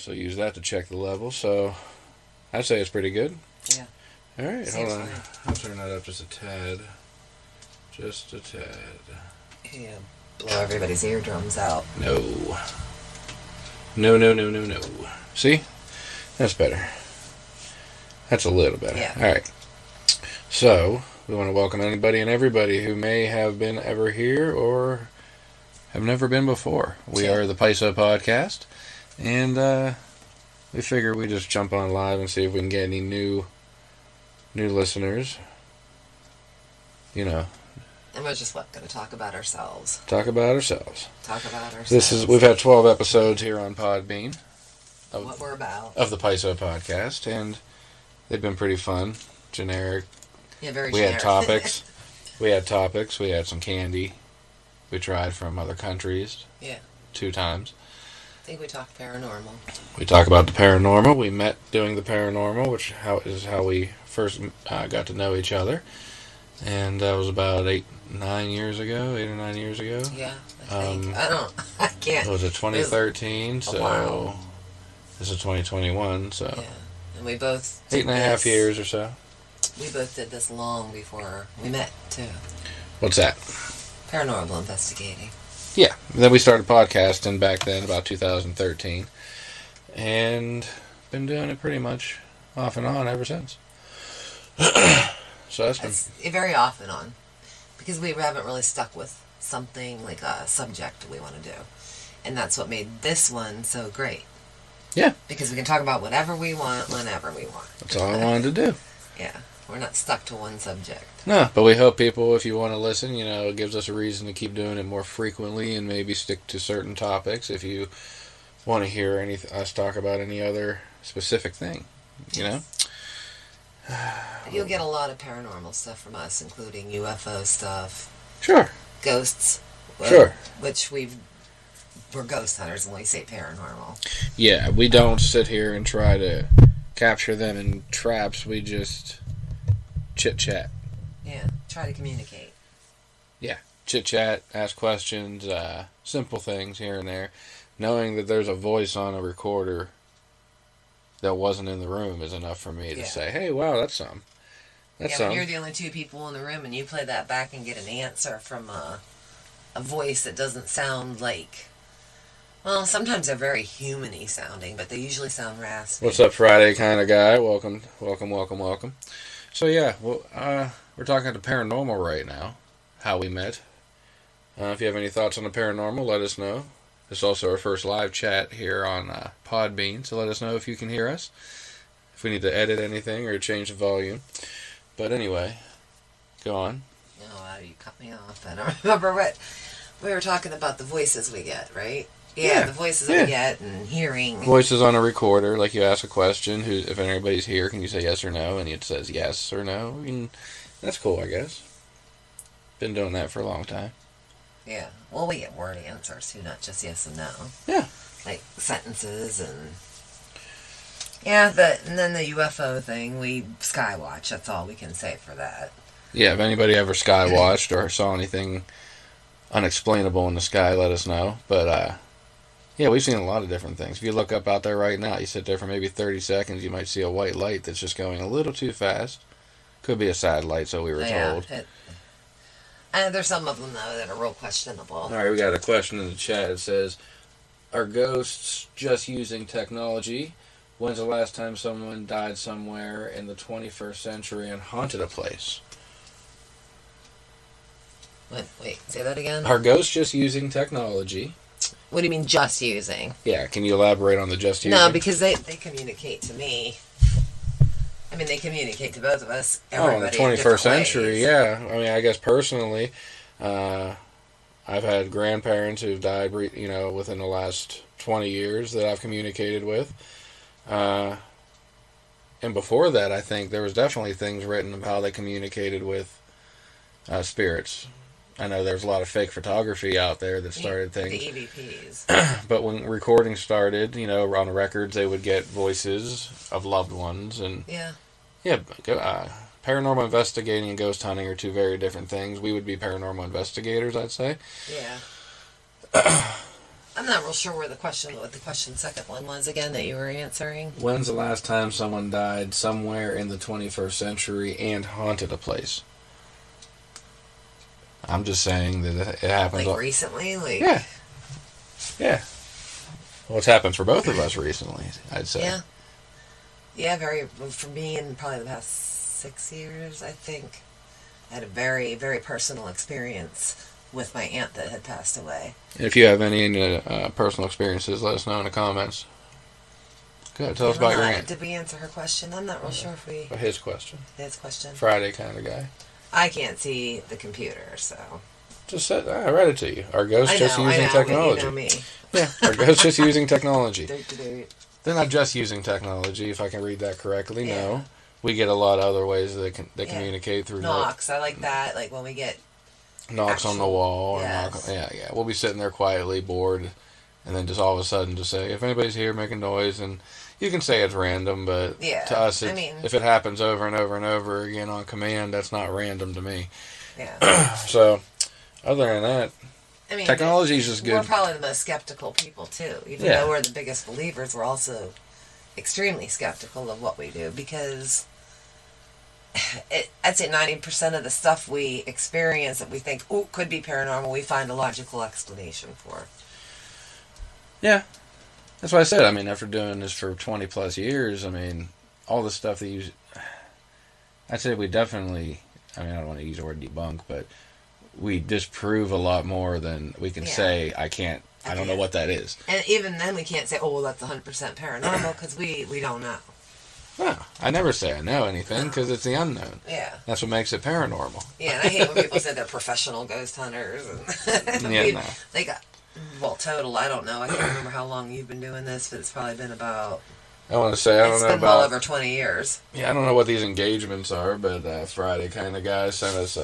also use that to check the level, so I'd say it's pretty good. Yeah. All right, Seems hold on. fine. I'll turn that up just a tad. Just a tad. Yeah. Blow everybody's eardrums out. No. No. See? That's better. That's a little better. Yeah. All right. So, we want to welcome anybody and everybody who may have been ever here or have never been before. We are the PYSO Podcast, and we figure we just jump on live and see if we can get any new listeners. You know. And we're just going to talk about ourselves. Talk about ourselves. We've had 12 episodes here on Podbean. What we're about. Of the PYSO Podcast, and they've been pretty fun. Generic. Yeah, very we generic. Had topics. We had some candy. We tried from other countries. Yeah. 2 times. I think we talked paranormal. We talk about the paranormal. We met doing the paranormal, which is how we first got to know each other. And that was about 8 or 9 years ago. Yeah, I think. I can't. It was 2013, so wow. This is 2021, so. Yeah, and we both 8.5 years or so. We both did this long before we met, too. What's that? Paranormal investigating. Yeah. Then we started podcasting back then, about 2013. And been doing it pretty much off and on ever since. So that's very off and on. Because we haven't really stuck with something like a subject we want to do. And that's what made this one so great. Yeah. Because we can talk about whatever we want, whenever we want. That's all I wanted to do. Yeah. We're not stuck to one subject. No, but we hope people, if you want to listen, it gives us a reason to keep doing it more frequently and maybe stick to certain topics if you want to hear us talk about any other specific thing, you know? You'll get a lot of paranormal stuff from us, including UFO stuff. Sure. Ghosts. Sure. Which we're ghost hunters when we say paranormal. Yeah, we don't sit here and try to capture them in traps. We just chit-chat. Yeah, try to communicate. Yeah, chit-chat, ask questions, simple things here and there. Knowing that there's a voice on a recorder that wasn't in the room is enough for me to say, hey, wow, that's something. When you're the only 2 people in the room and you play that back and get an answer from a voice that doesn't sound like... Well, sometimes they're very human-y sounding, but they usually sound raspy. What's up, Friday kind of guy? Welcome. So, yeah, we're talking about the paranormal right now, how we met. If you have any thoughts on the paranormal, let us know. This is also our first live chat here on Podbean, so let us know if you can hear us, if we need to edit anything or change the volume. But anyway, go on. Oh, you cut me off. I don't remember what... We were talking about the voices we get, right? Yeah, the voices that we get and hearing. Voices on a recorder, like you ask a question, if anybody's here, can you say yes or no? And it says yes or no. And that's cool, I guess. Been doing that for a long time. Yeah. Well, we get word answers, too, not just yes and no. Yeah. Like sentences and... Yeah, and then the UFO thing, we skywatch. That's all we can say for that. Yeah, if anybody ever skywatched or saw anything unexplainable in the sky, let us know. But, yeah, we've seen a lot of different things. If you look up out there right now, you sit there for maybe 30 seconds, you might see a white light that's just going a little too fast. Could be a satellite, so we were told. And there's some of them, though, that are real questionable. All right, we got a question in the chat. It says, are ghosts just using technology? When's the last time someone died somewhere in the 21st century and haunted a place? Wait, say that again? Are ghosts just using technology? What do you mean, just using? Yeah, can you elaborate on the just using? No, because they communicate to me. I mean, they communicate to both of us. In the 21st century, yeah. I mean, I guess personally, I've had grandparents who've died, within the last 20 years that I've communicated with. And before that, I think there was definitely things written of how they communicated with spirits. I know there's a lot of fake photography out there that started things. The EVPs. But when recording started, on the records, they would get voices of loved ones. And paranormal investigating and ghost hunting are 2 very different things. We would be paranormal investigators, I'd say. Yeah. I'm not real sure what the second one was again that you were answering. When's the last time someone died somewhere in the 21st century and haunted a place? I'm just saying that it happens. Like recently? Yeah. Yeah. Well, it's happened for both of us recently, I'd say. Yeah. Yeah, for me in probably the past 6 years, I think. I had a very, very personal experience with my aunt that had passed away. If you have any personal experiences, let us know in the comments. Good. Tell us about your aunt. Did we answer her question? I'm not real sure if we... His question. His question. Friday kind of guy. I can't see the computer, so... Just said, I read it to you. Our ghost just using technology. You know me. Yeah, our ghost just using technology. They're not just using technology, if I can read that correctly. Yeah. No. We get a lot of other ways that communicate through... Knocks. I like that. Like when we get... Knocks on the wall. Yes. Or yeah. We'll be sitting there quietly, bored, and then just all of a sudden just say, if anybody's here making noise, and you can say it's random, but to us, if it happens over and over and over again on command, that's not random to me. Yeah. So, other than that, technology is just good. We're probably the most skeptical people, too. Even though we're the biggest believers, we're also extremely skeptical of what we do, because... I'd say 90% of the stuff we experience that we think, could be paranormal, we find a logical explanation for. Yeah. That's what I said. After doing this for 20 plus years, all the stuff that you... I'd say we definitely... I don't want to use the word debunk, but we disprove a lot more than we can say, I don't know what that is. And even then we can't say, that's 100% paranormal, because we don't know. No, I never say I know anything because it's the unknown. Yeah. That's what makes it paranormal. Yeah, and I hate when people say they're professional ghost hunters. And total, I don't know. I can't remember how long you've been doing this, but it's probably been about... I want to say, it's been well over 20 years. Yeah, I don't know what these engagements are, but Friday kind of guy sent us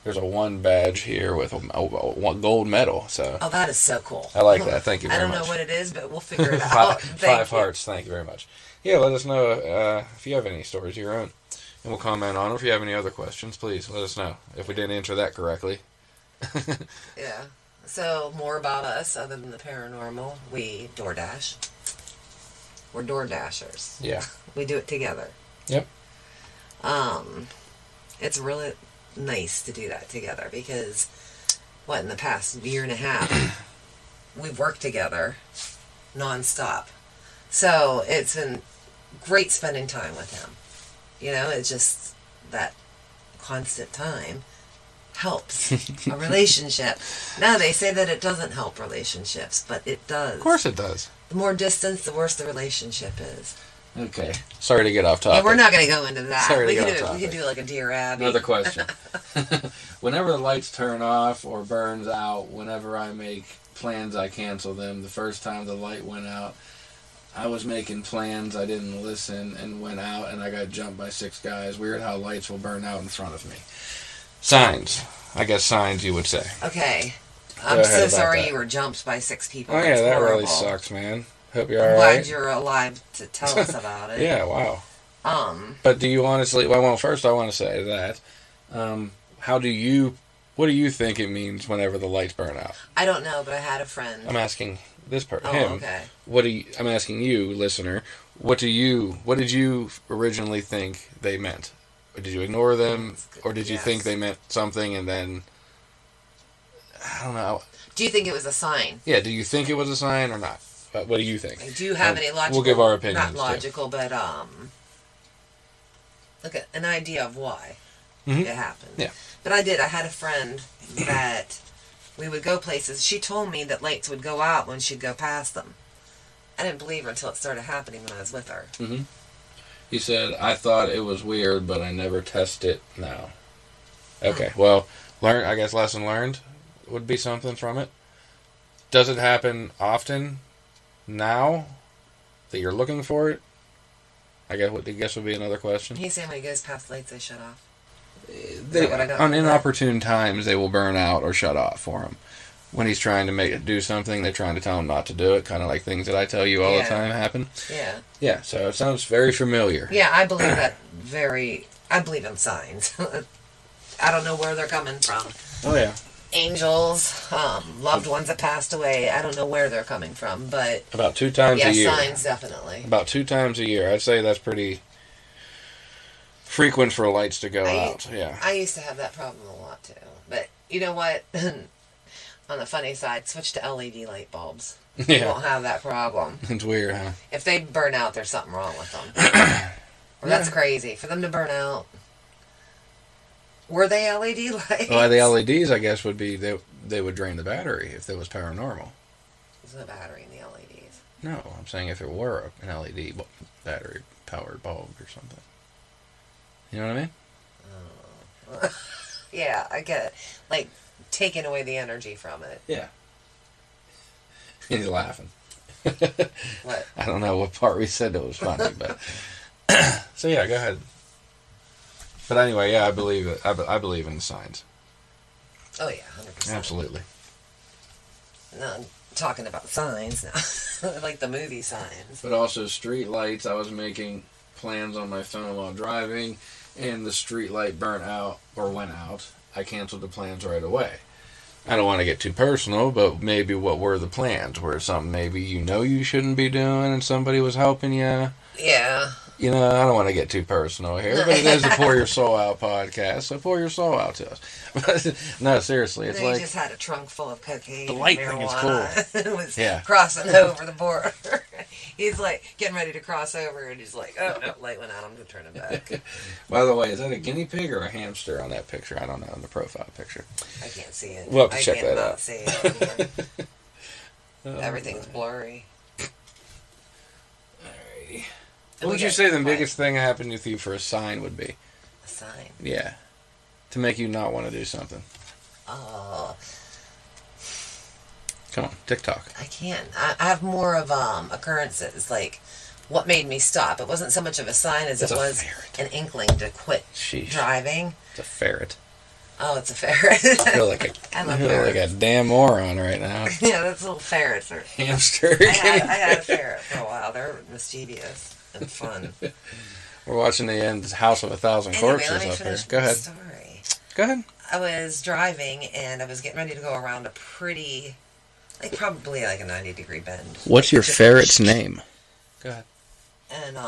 there's a 1 badge here with a gold medal. So. Oh, that is so cool. I like that. Thank you very much. I don't know what it is, but we'll figure it out. Five hearts. Thank you very much. Yeah, let us know if you have any stories of your own. And we'll comment on them. If you have any other questions, please let us know if we didn't answer that correctly. Yeah. So, more about us other than the paranormal. We DoorDash. We're Door Dashers. Yeah. We do it together. Yep. It's really nice to do that together because, in the past year and a half, we've worked together nonstop. So it's been great spending time with him. It's just that constant time helps a relationship. Now, they say that it doesn't help relationships, but it does. Of course it does. The more distance, the worse the relationship is. Okay. Sorry to get off topic. Yeah, we're not going to go into that. Sorry to get off topic. We can do like a Dear Abby. Another question. Whenever the lights turn off or burns out, whenever I make plans, I cancel them. The first time the light went out, I was making plans, I didn't listen, and went out, and I got jumped by 6 guys. Weird how lights will burn out in front of me. Signs. I guess signs, you would say. Okay. I'm so sorry you were jumped by 6 people. Oh, yeah, that really sucks, man. Hope you're all right. I'm glad you're alive to tell us about it. Yeah, wow. But do you honestly... Well, first I want to say that. What do you think it means whenever the lights burn out? I don't know, but I had a friend. I'm asking this person. Oh, okay. I'm asking you, listener, what did you originally think they meant? Did you ignore them, or did you think they meant something and then... I don't know. Do you think it was a sign? Yeah, do you think it was a sign or not? What do you think? Do you have any logical... We'll give our opinions. Not logical, but an idea of why it happened. Yeah. But I had a friend that we would go places. She told me that lights would go out when she'd go past them. I didn't believe her until it started happening when I was with her. Mm-hmm. He said, I thought it was weird, but I never test it now. Okay, well, I guess lesson learned would be something from it. Does it happen often now that you're looking for it? I guess would be another question. He's saying when he goes past lights, they shut off. On inopportune times, they will burn out or shut off for him. When he's trying to do something, they're trying to tell him not to do it, kind of like things that I tell you all the time happen. Yeah. Yeah, so it sounds very familiar. Yeah, I believe I believe in signs. I don't know where they're coming from. Oh, yeah. angels, loved ones that passed away. I don't know where they're coming from, but about 2 times a year. signs definitely. About 2 times a year. I'd say that's pretty frequent for lights to go out. Yeah. I used to have that problem a lot too, but you know what? On the funny side, switch to LED light bulbs. You won't have that problem. It's weird, huh? If they burn out, there's something wrong with them. Well, that's crazy for them to burn out. Were they LED lights? Well, the LEDs, I guess, would be they would drain the battery if it was paranormal. There's no battery in the LEDs. No, I'm saying if it were an LED battery powered bulb or something. You know what I mean? Oh. Yeah, I get it. Like taking away the energy from it. Yeah. He's laughing. What? I don't know what part we said that was funny, but so yeah, go ahead. But anyway, yeah, I believe it. I believe in the signs. Oh yeah, 100%. Absolutely. No, I'm talking about signs now, like the movie signs. But also street lights. I was making plans on my phone while driving, and the street light burnt out or went out. I canceled the plans right away. I don't want to get too personal, but maybe what were the plans? Were it something maybe you shouldn't be doing and somebody was helping you? Yeah. You know, I don't want to get too personal here, but it is a Pour Your Soul Out podcast, so pour your soul out to us. But, no, seriously, it's like... He just had a trunk full of cocaine. The light thing is cool. It was crossing over the border. He's like getting ready to cross over, and he's like, oh, no, light went out, I'm going to turn it back. By the way, is that a guinea pig or a hamster on that picture? I don't know, in the profile picture. I can't see it. We'll have to check that out. I cannot see it. Everything's blurry. Alrighty. What would you say the biggest thing happened with you for a sign would be? A sign? Yeah. To make you not want to do something. Oh. Come on, TikTok. I can't. I have more of occurrences, like what made me stop. It wasn't so much of a sign as it was an inkling to quit driving. It's a ferret. Oh, it's a ferret. I feel like a damn moron right now. Yeah, that's little ferrets. Or hamster. I had a ferret for a while. They're mischievous and fun. We're watching the end House of 1,000 Corpses up here. Go ahead. Story. Go ahead. I was driving and I was getting ready to go around a probably like a 90-degree bend. What's your ferret's name? Go ahead. And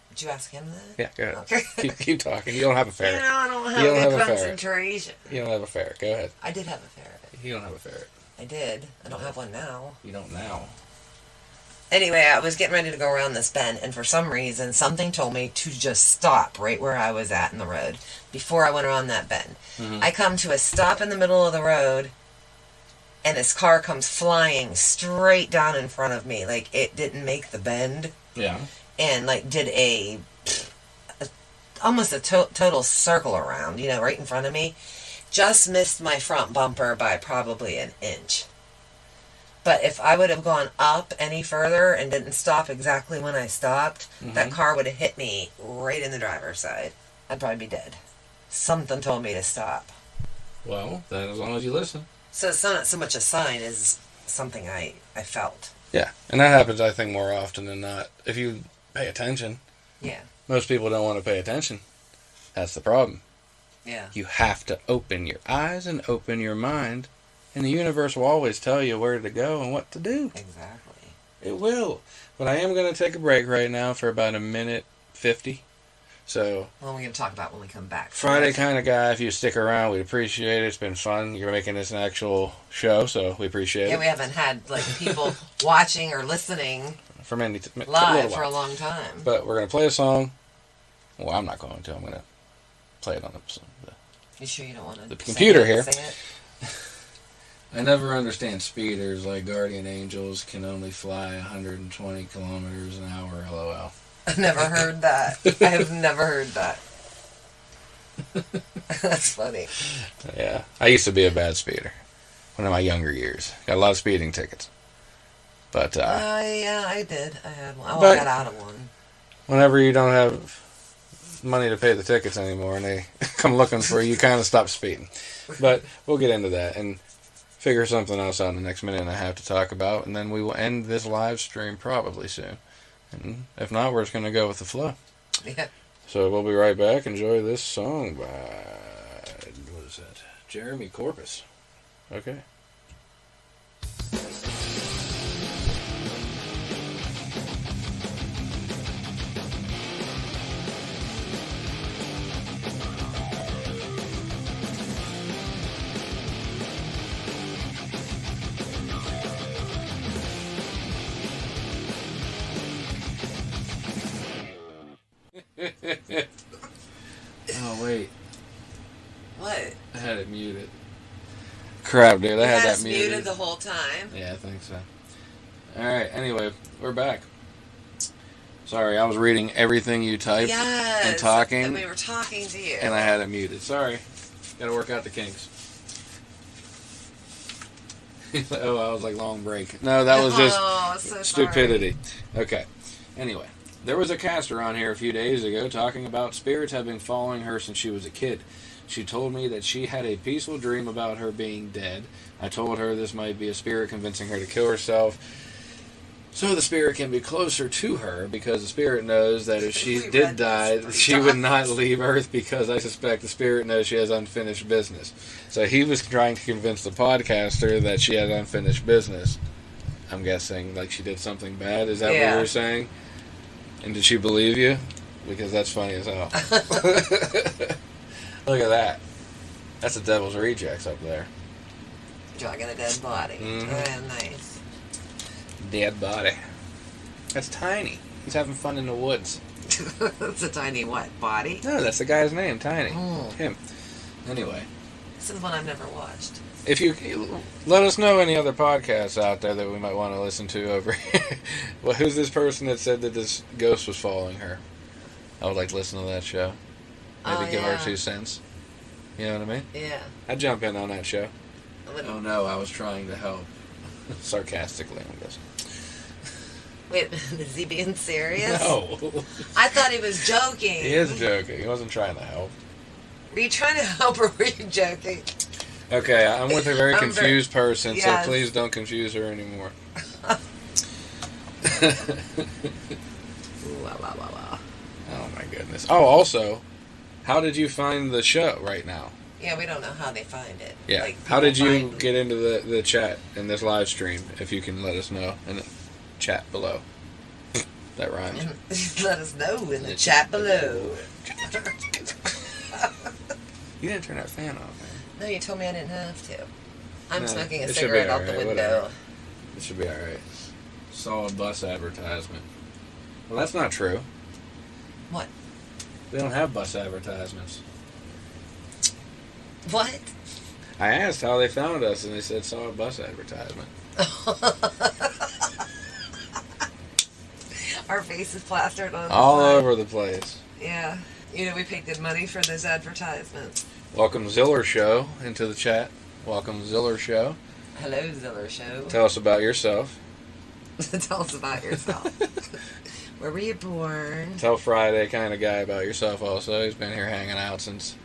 did you ask him that? Yeah, go ahead. Okay. keep talking. You don't have a ferret. You know, I don't have a concentration. You don't have a ferret. Go ahead. I did have a ferret. You don't have a ferret. I did. I don't have one now. You don't now. Anyway, I was getting ready to go around this bend, and for some reason, something told me to just stop right where I was at in the road before I went around that bend. Mm-hmm. I come to a stop in the middle of the road, and this car comes flying straight down in front of me. Like, it didn't make the bend. Yeah. And, like, did almost a total circle around, right in front of me. Just missed my front bumper by probably an inch. But if I would have gone up any further and didn't stop exactly when I stopped, that car would have hit me right in the driver's side. I'd probably be dead. Something told me to stop. Well, then as long as you listen. So it's not so much a sign as something I felt. Yeah, and that happens, I think, more often than not. If you pay attention. Yeah. Most people don't want to pay attention. That's the problem. Yeah. You have to open your eyes and open your mind. And the universe will always tell you where to go and what to do. Exactly. It will. But I am going to take a break right now for about 1:50. So. Well, we're going to talk about when we come back. Friday kind of guy. If you stick around, we'd appreciate it. It's been fun. You're making this an actual show, so we appreciate it. Yeah, we haven't had people watching or listening live for a long time. But we're going to play a song. Well, I'm not going to. I'm going to play it on the you sure you don't want to the computer here. Sing it? I never understand speeders like guardian angels can only fly 120 kilometers an hour. LOL. I've never heard that. I have never heard that. That's funny. Yeah. I used to be a bad speeder. One of my younger years. Got a lot of speeding tickets. But, yeah, I did. I had one. I got out of one. Whenever you don't have money to pay the tickets anymore and they come looking for you, kind of stop speeding. But we'll get into that and figure something else out in the next minute and a half to talk about, and then we will end this live stream probably soon. And if not, we're just going to go with the flow. Yeah. So we'll be right back. Enjoy this song by, what is that? Jeremy Corpus. Okay. Oh, wait. What? I had it muted. Crap, dude. I had that muted the whole time. Yeah, I think so. Alright, anyway, we're back. Sorry, I was reading everything you typed and talking. And we were talking to you. And I had it muted. Sorry. Gotta work out the kinks. Oh, I was like, long break. No, that was just so stupidity. Sorry. Okay. Anyway, there was a caster on here a few days ago talking about spirits have been following her since she was a kid. She told me that she had a peaceful dream about her being dead. I told her this might be a spirit convincing her to kill herself, so the spirit can be closer to her, because the spirit knows that if she did die, she would not leave Earth, because I suspect the spirit knows she has unfinished business. So he was trying to convince the podcaster that she had unfinished business. I'm guessing, like she did something bad. Is that what you were saying? And did she believe you? Because that's funny as hell. Look at that. That's the devil's rejects up there. Dragging a dead body. Mm-hmm. Nice. Dead body. That's Tiny. He's having fun in the woods. That's a tiny what? Body? No, that's the guy's name, Tiny. Him. Anyway. This is one I've never watched. If you let us know any other podcasts out there that we might want to listen to over here. Well, who's this person that said that this ghost was following her? I would like to listen to that show. Maybe give our 2 cents. You know what I mean? Yeah. I'd jump in on that show. Oh no, I was trying to help. Sarcastically, I guess. Wait, is he being serious? No. I thought he was joking. He is joking. He wasn't trying to help. Were you trying to help or were you joking? Okay, I'm with a very confused person, so please don't confuse her anymore. Oh my goodness. Oh, also, how did you find the show right now? Yeah, we don't know how they find it. Yeah. Like, how did you get into the chat in this live stream? If you can let us know in the chat below. That rhymes. Let us know in the chat below. You didn't turn that fan off, man. No, you told me I didn't have to. I'm smoking a cigarette out the window. Whatever. It should be alright. Saw a bus advertisement. Well, that's not true. What? They don't have bus advertisements. What? I asked how they found us, and they said saw a bus advertisement. Our face is plastered on all over the place. Yeah. You know, we paid good money for those advertisements. Welcome Ziller Show into the chat. Welcome Ziller Show. Hello, Ziller Show. Tell us about yourself. Tell us about yourself. Where were you born? Tell Friday kind of guy about yourself also. He's been here hanging out since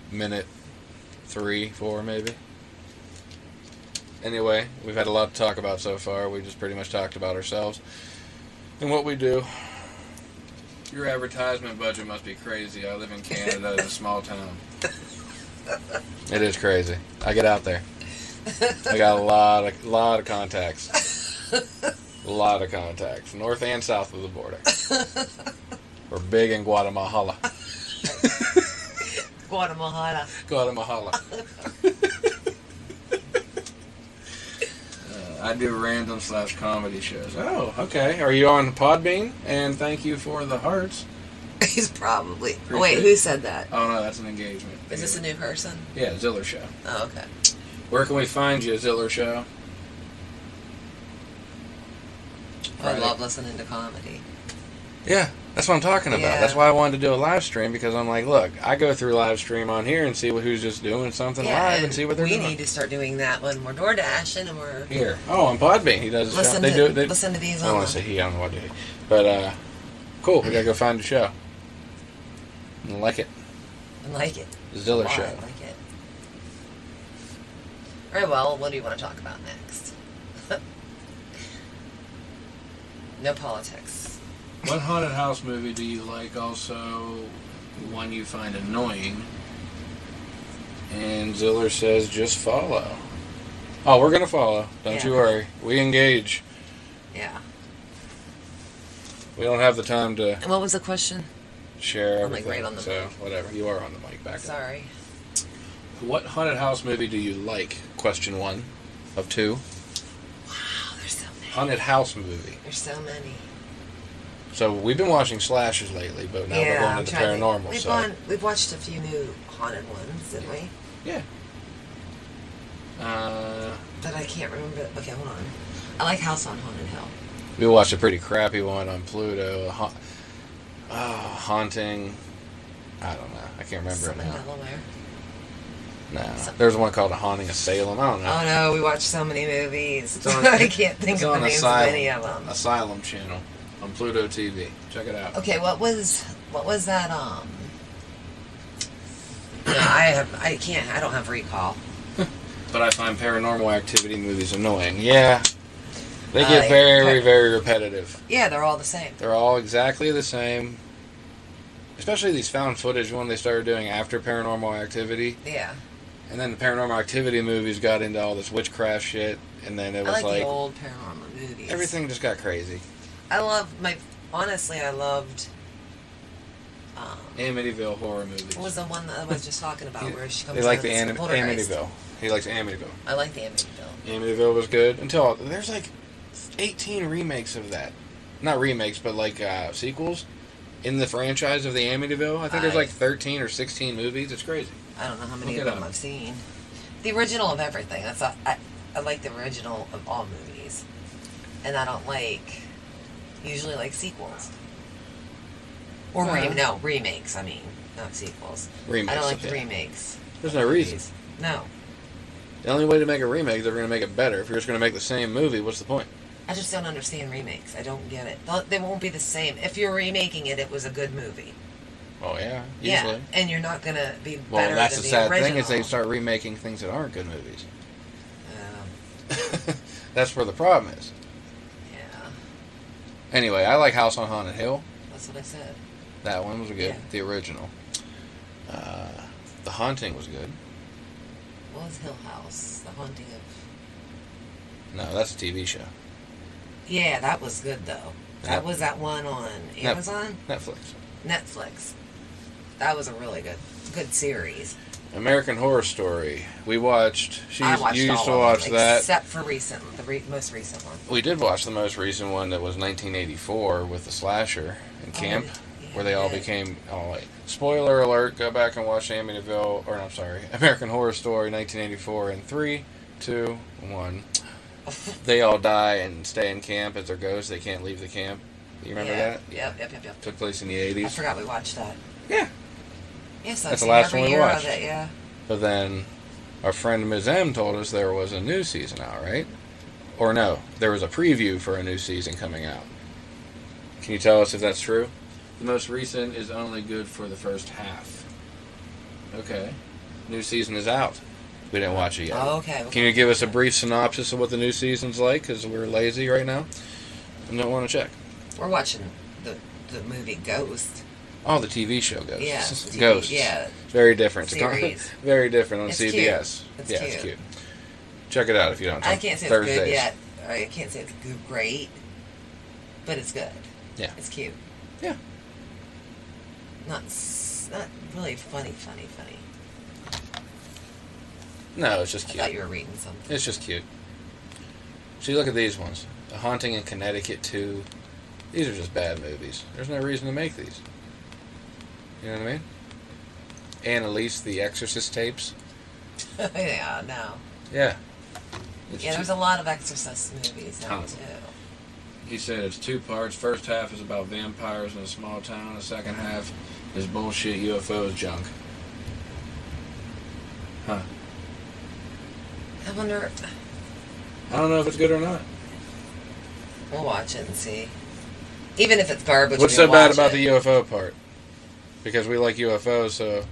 minute 3, 4 maybe. Anyway, we've had a lot to talk about so far. We just pretty much talked about ourselves and what we do. Your advertisement budget must be crazy. I live in Canada in a small town. It is crazy. I get out there. I got a lot of contacts. A lot of contacts, north and south of the border. We're big in Guatemala. Guatemala. I do random / comedy shows. Oh, okay. Are you on Podbean? And thank you for the hearts. He's probably. Wait, who said that? Oh, no, that's an engagement. Is this a new person? Yeah, Ziller Show. Oh, okay. Where can we find you, Ziller Show? I love listening to comedy. Yeah, that's what I'm talking about. That's why I wanted to do a live stream, because I'm like, look, I go through live stream on here and see who's just doing something live and see what they're doing. We need to start doing that when we're door dashing and we're here. Oh, on Podbean, he does. Listen to these. I don't want to say he. I don't know what to do. But cool. We gotta go find the show. I like it. Ziller Show. I like it. All right. Well, what do you want to talk about next? No politics. What haunted house movie do you like? Also, one you find annoying, And Ziller says, just follow. Oh, we're going to follow. Don't you worry. We engage. Yeah. We don't have the time to... And what was the question? Share everything. I'm like right on the mic. Whatever. You are on the mic back there. Sorry. What haunted house movie do you like? Question 1 of 2. Wow, there's so many. Haunted house movie. There's so many. So we've been watching slashers lately, but now we're going into paranormal. We've watched a few new haunted ones, didn't we? Yeah. But I can't remember. Okay, hold on. I like House on Haunted Hill. We watched a pretty crappy one on Pluto. Haunting. I don't know. I can't remember Something it now. Delaware. No. There's one called A Haunting of Salem. I don't know. Oh no, we watched so many movies. I can't think of the names of any of them. Asylum channel on Pluto TV. Check it out. Okay, what was that? No, I don't have recall. But I find Paranormal Activity movies annoying. Yeah. They get very repetitive. Yeah, they're all the same. They're all exactly the same. Especially these found footage one they started doing after Paranormal Activity. Yeah. And then the Paranormal Activity movies got into all this witchcraft shit, and then it was like the old paranormal movies. Everything just got crazy. Honestly, I loved Amityville horror movies. What was the one that I was just talking about where she comes They like out the Amityville. He likes Amityville. I like the Amityville. Amityville was good until there's like 18 remakes of that. Not remakes, but like sequels in the franchise of the Amityville. I think there's like 13 or 16 movies. It's crazy. I don't know how many of them I've seen. The original of everything. I like the original of all movies. And I don't usually like sequels. Or remakes, I mean. Not sequels. Remakes. I don't like the remakes. There's no reason. No. The only way to make a remake is they're going to make it better. If you're just going to make the same movie, what's the point? I just don't understand remakes. I don't get it. They won't be the same. If you're remaking it, it was a good movie. Oh, yeah. Usually. Yeah, and you're not going to be better than the original. Well, that's the sad thing is they start remaking things that aren't good movies. That's where the problem is. Yeah. Anyway, I like House on Haunted Hill. That's what I said. That one was good. Yeah. The original. The Haunting was good. What was Hill House? The Haunting of... No, that's a TV show. Yeah, that was good, though. That was that one on Amazon? Netflix. That was a really good series. American Horror Story. We watched... You used to watch that. Except for the most recent one. We did watch the most recent one that was 1984 with the slasher in camp. Where they all became... spoiler alert, go back and watch American Horror Story 1984 in 3, 2, 1. They all die and stay in camp as their ghosts. They can't leave the camp. You remember that? Yep. Took place in the 80s. I forgot we watched that. Yeah. Yes, that's the last one we watched. Yeah. But then our friend Ms. M told us there was a new season out, right? Or no, there was a preview for a new season coming out. Can you tell us if that's true? The most recent is only good for the first half. Okay. New season is out. We didn't watch it yet. Oh, okay. Can you give us a brief synopsis of what the new season's like? Because we're lazy right now and don't want to check. We're watching the movie Ghost. Oh, the TV show Ghost. Yeah. Ghost. Yeah. Very different. Series. Very different on it's CBS. Cute. It's cute. Check it out if you don't. I can't say Thursdays. It's good yet. I can't say it's great, but it's good. Yeah. It's cute. Yeah. Not really funny. No, it's just cute. I thought you were reading something. It's just cute. See, look at these ones. The Haunting in Connecticut 2. These are just bad movies. There's no reason to make these. You know what I mean? Annalise, the Exorcist tapes. Yeah, no. Yeah. There's a lot of Exorcist movies now, too. He said it's 2 parts. First half is about vampires in a small town. The second half is bullshit UFOs junk. Huh. I wonder... I don't know if it's good or not. We'll watch it and see. Even if it's garbage, what's so bad about the UFO part? Because we like UFOs, so...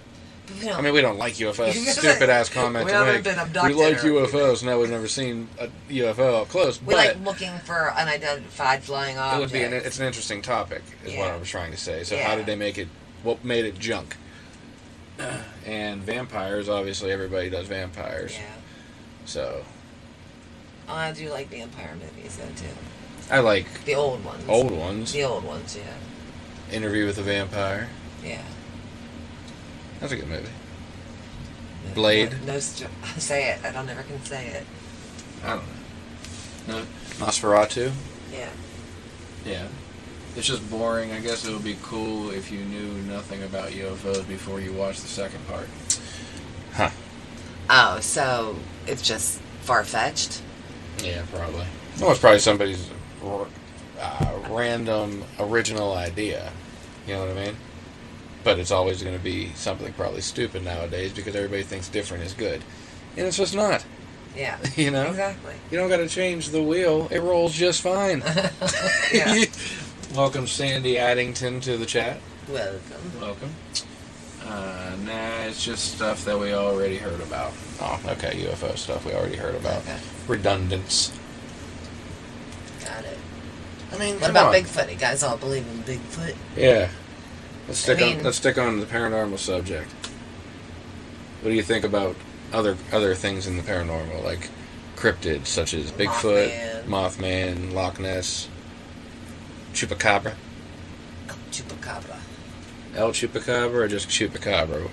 we don't like UFOs. Stupid-ass comment to make. We like UFOs. No, we've never seen a UFO up close. We like looking for unidentified flying objects. It's an interesting topic, is what I was trying to say. So how did they make it... What made it junk? And vampires, obviously everybody does vampires. Yeah. So. Oh, I do like vampire movies, though, too. I like... The old ones. Old ones. The old ones, yeah. Interview with a Vampire. Yeah. That's a good movie. Blade. Say it. I don't never can say it. I don't know. No. Nosferatu. Yeah. Yeah. It's just boring. I guess it would be cool if you knew nothing about UFOs before you watched the second part. Huh. Oh, so it's just far-fetched? Yeah, probably. Well, it's probably somebody's random original idea. You know what I mean? But it's always going to be something probably stupid nowadays because everybody thinks different is good. And it's just not. Yeah. You know? Exactly. You don't got to change the wheel. It rolls just fine. Yeah. Welcome, Sandy Addington, to the chat. Welcome. Nah, it's just stuff that we already heard about. Oh, okay, UFO stuff we already heard about. Okay. Redundance. Got it. I mean, what about Bigfoot? You guys all believe in Bigfoot? Yeah. Let's stick on the paranormal subject. What do you think about other things in the paranormal, like cryptids such as Bigfoot, Mothman, Loch Ness, Chupacabra? Chupacabra. El Chupacabra or just Chupacabra?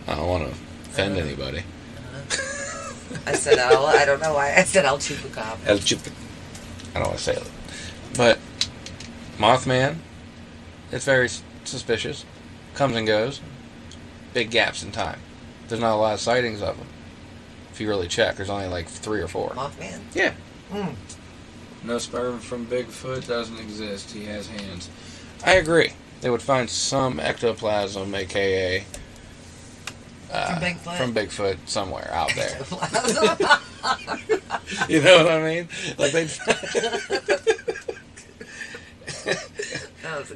I don't want to offend anybody. I said El. I don't know why I said El Chupacabra. El Chupa. I don't want to say it. But Mothman, it's very suspicious. Comes and goes. Big gaps in time. There's not a lot of sightings of them. If you really check, there's only like 3 or 4. Mothman? Yeah. No sperm from Bigfoot doesn't exist. He has hands. I agree. They would find some ectoplasm, a.k.a. From Bigfoot somewhere out there. You know what I mean? Like they.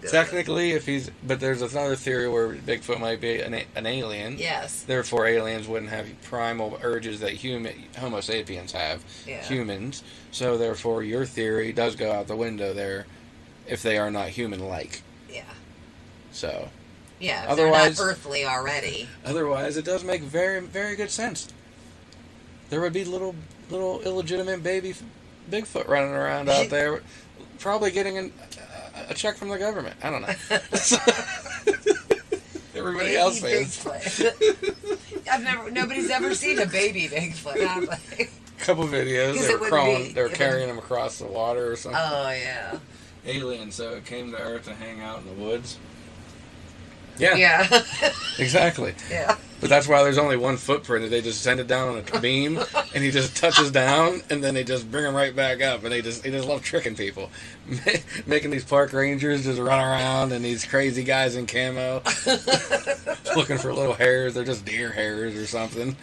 Technically, but there's another theory where Bigfoot might be an alien. Yes. Therefore, aliens wouldn't have primal urges that Homo sapiens have. Yeah. Humans. So therefore, your theory does go out the window there, if they are not human-like. Yeah. So. Yeah. If they're not earthly already. Otherwise, it does make very, very good sense. There would be little illegitimate baby Bigfoot running around out there, probably getting a check from the government. I don't know. Everybody else thinks. Nobody's ever seen a baby Bigfoot, have they? A couple videos. They were carrying them across the water or something. Oh, yeah. Alien, so it came to Earth to hang out in the woods. Yeah. Yeah. Exactly. Yeah. But that's why there's only one footprint. They just send it down on a beam, and he just touches down, and then they just bring him right back up. And they just love tricking people, making these park rangers just run around, and these crazy guys in camo looking for little hairs. They're just deer hairs or something.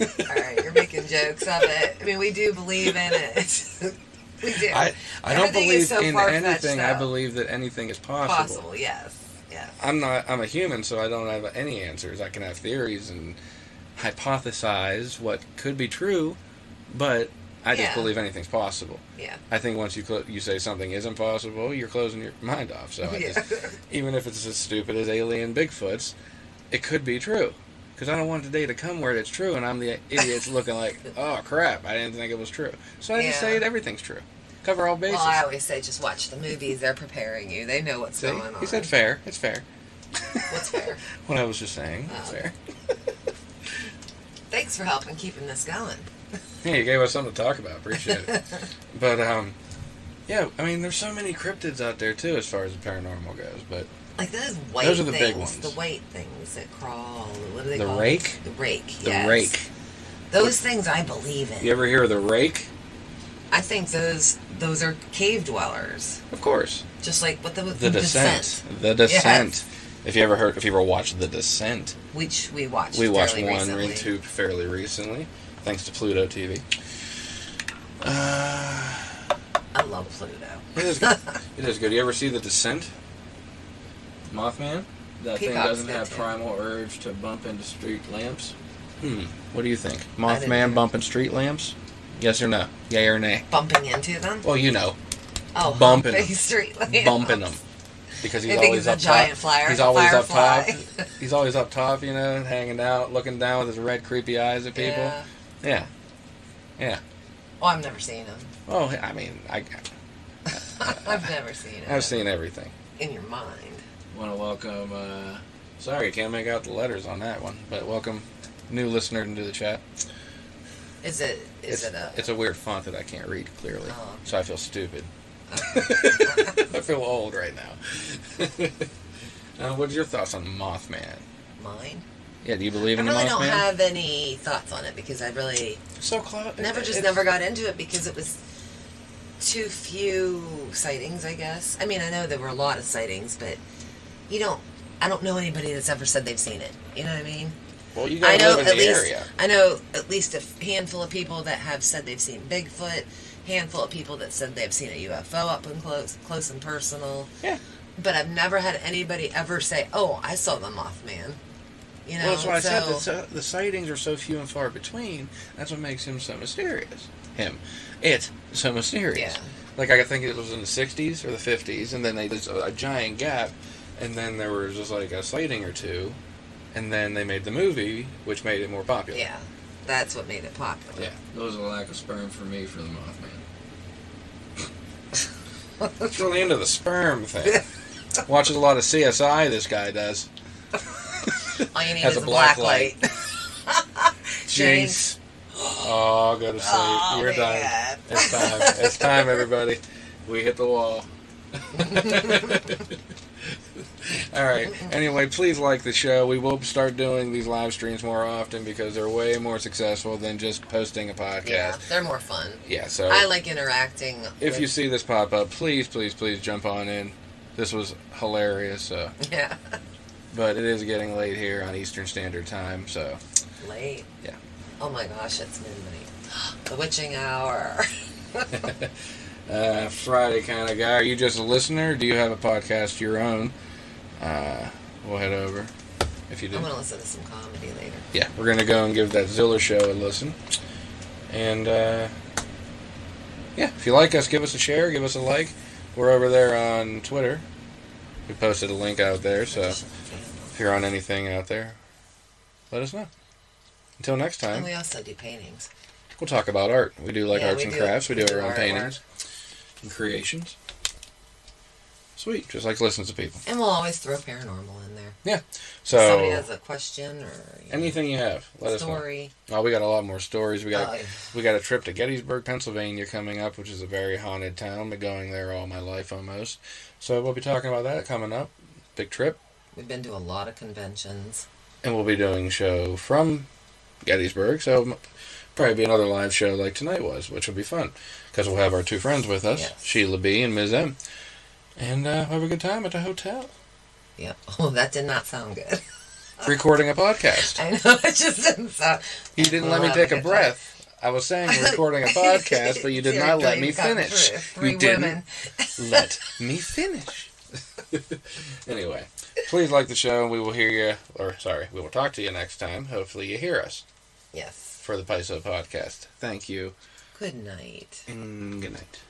All right, you're making jokes of it. I mean, we do believe in it. We do. I don't believe in anything. Though. I believe that anything is possible. Possible, yes. Yeah. I'm a human, so I don't have any answers. I can have theories and hypothesize what could be true, but I just believe anything's possible. Yeah. I think once you say something isn't possible, you're closing your mind off. So even if it's as stupid as alien Bigfoots, it could be true. Because I don't want the day to come where it's true, and I'm the idiot's looking like, oh crap, I didn't think it was true. So I just say everything's true. Cover all bases. Well, I always say just watch the movies. They're preparing you. They know what's going on. He said fair. It's fair. What's fair? What I was just saying. It's fair. Thanks for helping keeping this going. Yeah, you gave us something to talk about. Appreciate it. But, yeah, I mean, there's so many cryptids out there, too, as far as the paranormal goes. But like those white those are the things, big ones. The white things that crawl. What are they called? The rake? The rake, yes. The rake. Those things I believe in. You ever hear of the rake? I think those are cave dwellers. Of course. Just like what the Descent. The Descent. Yes. If you ever watched The Descent, which we watched. We watched one fairly recently, thanks to Pluto TV. I love Pluto. It is good. It is good. You ever see The Descent? Mothman? That thing doesn't have primal urge to bump into street lamps. What do you think? Mothman bumping street lamps? Yes or no? Yay or nay? Bumping into them? Well, you know. Oh, bumping street lamps. Bumping them. because he's always up top. He's always up top. He's always up top, hanging out, looking down with his red, creepy eyes at people. Yeah. Oh, I've never seen him. Oh, I mean, I've never seen him. I've seen everything. In your mind. Want to welcome, sorry, I can't make out the letters on that one, but welcome new listener into the chat. It's a weird font that I can't read clearly, so I feel stupid. I feel old right now. What's your thoughts on Mothman? Mine? Yeah, do you believe in the Mothman? I really don't have any thoughts on it because I really never got into it because it was too few sightings, I guess. I mean, I know there were a lot of sightings, but I don't know anybody that's ever said they've seen it. You know what I mean? Well, you gotta live in the area. I know at least a handful of people that have said they've seen Bigfoot, handful of people that said they've seen a UFO up and close and personal. Yeah. But I've never had anybody ever say, "Oh, I saw the Mothman." Well, that's why I said the sightings are so few and far between. That's what makes him so mysterious. It's so mysterious. Yeah. Like, I think it was in the 60s or the 50s, and then they did a giant gap, and then there was just like a sighting or two, and then they made the movie, which made it more popular. Yeah, that's what made it popular. Yeah, there was a lack of sperm for me for the Mothman. That's really into the sperm thing. Watches a lot of CSI, this guy does. All you need is a black light. Jinx. Oh, go to sleep. You're done. It's time. It's time, everybody. We hit the wall. All right. Anyway, please like the show. We will start doing these live streams more often because they're way more successful than just posting a podcast. Yeah, they're more fun. Yeah, so I like interacting. If you see this pop up, please jump on in. This was hilarious. Yeah. But it is getting late here on Eastern Standard Time, so. Late? Yeah. Oh my gosh, it's midnight. The witching hour. Friday kind of guy. Are you just a listener? Do you have a podcast of your own? We'll head over if you do. I'm going to listen to some comedy later. Yeah, we're going to go and give that Zilla show a listen. And, yeah, if you like us, give us a share, give us a like. We're over there on Twitter. We posted a link out there, so if you're on anything out there, let us know. Until next time. And we also do paintings. We'll talk about art. We do arts and crafts. We do our own paintings and creations. Sweet. Just like listens to people. And we'll always throw paranormal in there. Yeah. So if somebody has a question or anything you have, let us know. Oh, we got a lot more stories. We got a trip to Gettysburg, Pennsylvania coming up, which is a very haunted town. Been going there all my life almost. So we'll be talking about that coming up. Big trip. We've been to a lot of conventions. And we'll be doing a show from Gettysburg, so probably be another live show like tonight was, which will be fun, because we'll have our two friends with us, yes. Sheila B. and Ms. M. And have a good time at the hotel. Yep. Oh, that did not sound good. Recording a podcast. I know, it just didn't sound... You didn't let me take a breath. I was saying recording a podcast, but you did not let me finish. You didn't let me finish. Anyway, please like the show, and we will we will talk to you next time. Hopefully you hear us. Yes. For the PYSO Podcast. Thank you. Good night. And good night.